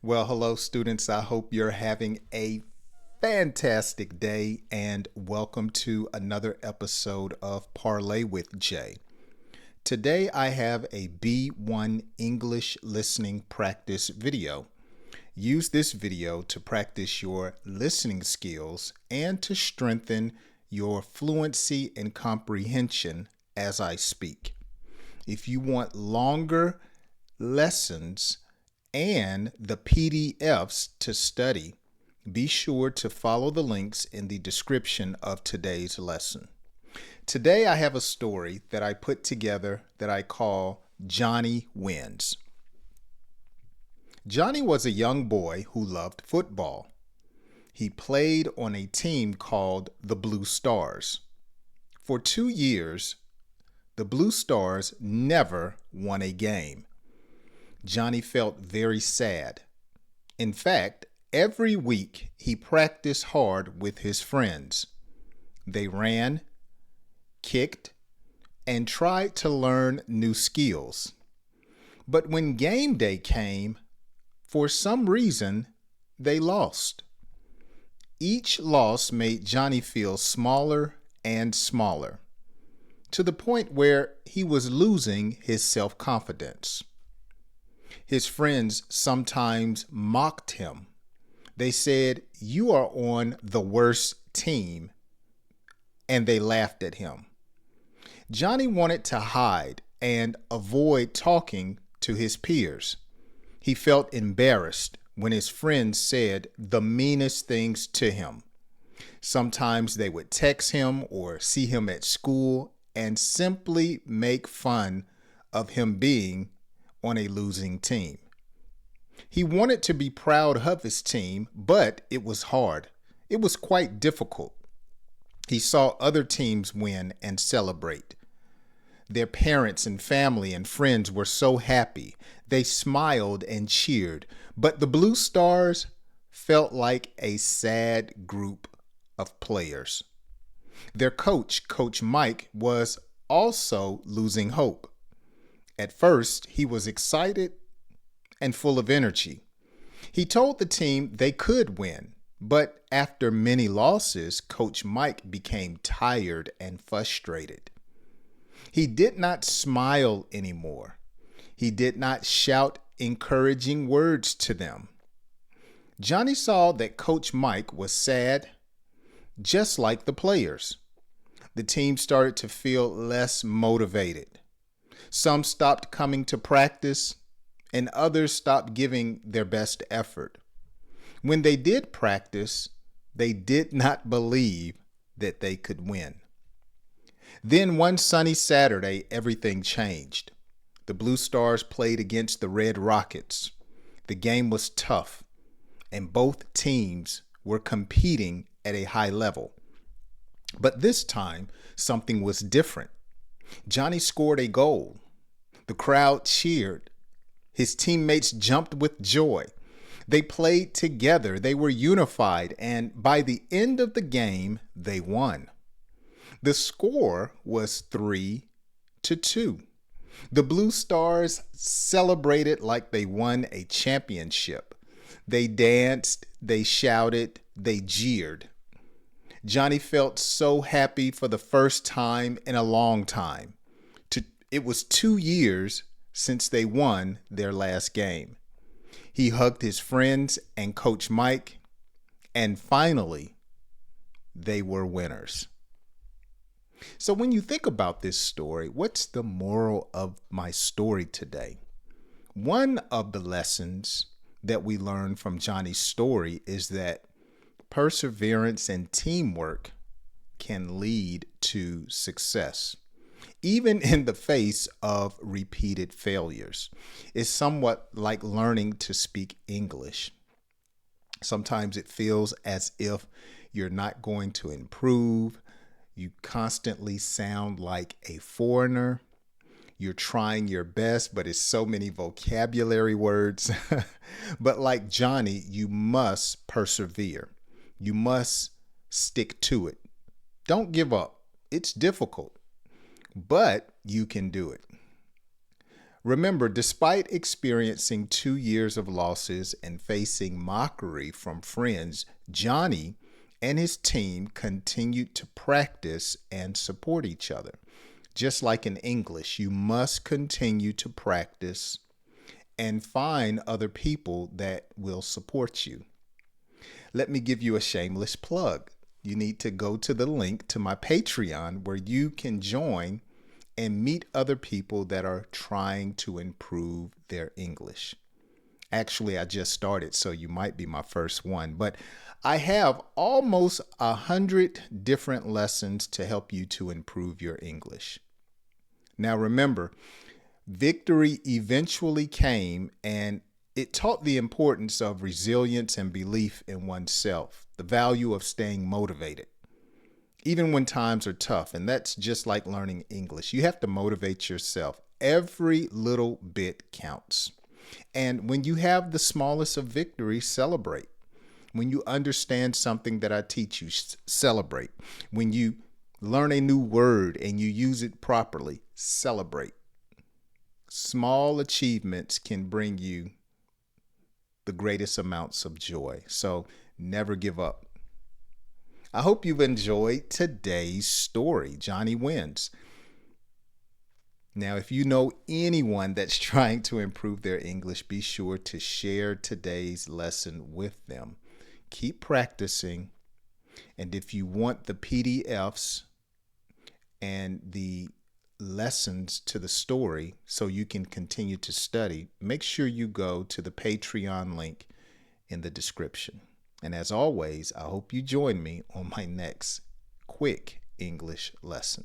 Well, hello, students. I hope you're having a fantastic day and welcome to another episode of Parlay with Jay. Today, I have a B-1 English listening practice video. Use this video to practice your listening skills and to strengthen your fluency and comprehension as I speak. If you want longer lessons and the PDFs to study, be sure to follow the links in the description of today's lesson. Today I have a story that I put together that I call Johnny Wins. Johnny was a young boy who loved football. He played on a team called the Blue Stars. For 2 years, the Blue Stars never won a game. Johnny felt very sad. In fact, every week he practiced hard with his friends. They ran, kicked, and tried to learn new skills. But when game day came, for some reason, they lost. Each loss made Johnny feel smaller and smaller, to the point where he was losing his self-confidence. His friends sometimes mocked him. They said, "You are on the worst team," and they laughed at him. Johnny wanted to hide and avoid talking to his peers. He felt embarrassed when his friends said the meanest things to him. Sometimes they would text him or see him at school and simply make fun of him being on a losing team. He wanted to be proud of his team, but it was hard. It was quite difficult. He saw other teams win and celebrate. Their parents and family and friends were so happy. They smiled and cheered, but the Blue Stars felt like a sad group of players. Their coach, Coach Mike, was also losing hope. At first, he was excited and full of energy. He told the team they could win, but after many losses, Coach Mike became tired and frustrated. He did not smile anymore. He did not shout encouraging words to them. Johnny saw that Coach Mike was sad, just like the players. The team started to feel less motivated. Some stopped coming to practice, and others stopped giving their best effort. When they did practice, they did not believe that they could win. Then one sunny Saturday, everything changed. The Blue Stars played against the Red Rockets. The game was tough, and both teams were competing at a high level. But this time, something was different. Johnny scored a goal. The crowd cheered. His teammates jumped with joy. They played together. They were unified. And by the end of the game, they won. The score was 3-2. The Blue Stars celebrated like they won a championship. They danced, they shouted, they jeered. Johnny felt so happy for the first time in a long time. It was 2 years since they won their last game. He hugged his friends and Coach Mike, and finally, they were winners. So when you think about this story, what's the moral of my story today? One of the lessons that we learn from Johnny's story is that perseverance and teamwork can lead to success, even in the face of repeated failures. It's somewhat like learning to speak English. Sometimes it feels as if you're not going to improve. You constantly sound like a foreigner. You're trying your best, but it's so many vocabulary words. But like Johnny, you must persevere. You must stick to it. Don't give up. It's difficult, but you can do it. Remember, despite experiencing 2 years of losses and facing mockery from friends, Johnny and his team continued to practice and support each other. Just like in English, you must continue to practice and find other people that will support you. Let me give you a shameless plug. You need to go to the link to my Patreon where you can join and meet other people that are trying to improve their English. Actually, I just started, so you might be my first one, but I have almost 100 different lessons to help you to improve your English. Now remember, victory eventually came, and it taught the importance of resilience and belief in oneself, the value of staying motivated, even when times are tough. And that's just like learning English. You have to motivate yourself. Every little bit counts. And when you have the smallest of victories, celebrate. When you understand something that I teach you, celebrate. When you learn a new word and you use it properly, celebrate. Small achievements can bring you the greatest amounts of joy. So never give up. I hope you've enjoyed today's story. Johnny wins. Now, if you know anyone that's trying to improve their English, be sure to share today's lesson with them. Keep practicing. And if you want the PDFs and the lessons to the story so you can continue to study, make sure you go to the Patreon link in the description. And as always, I hope you join me on my next quick English lesson.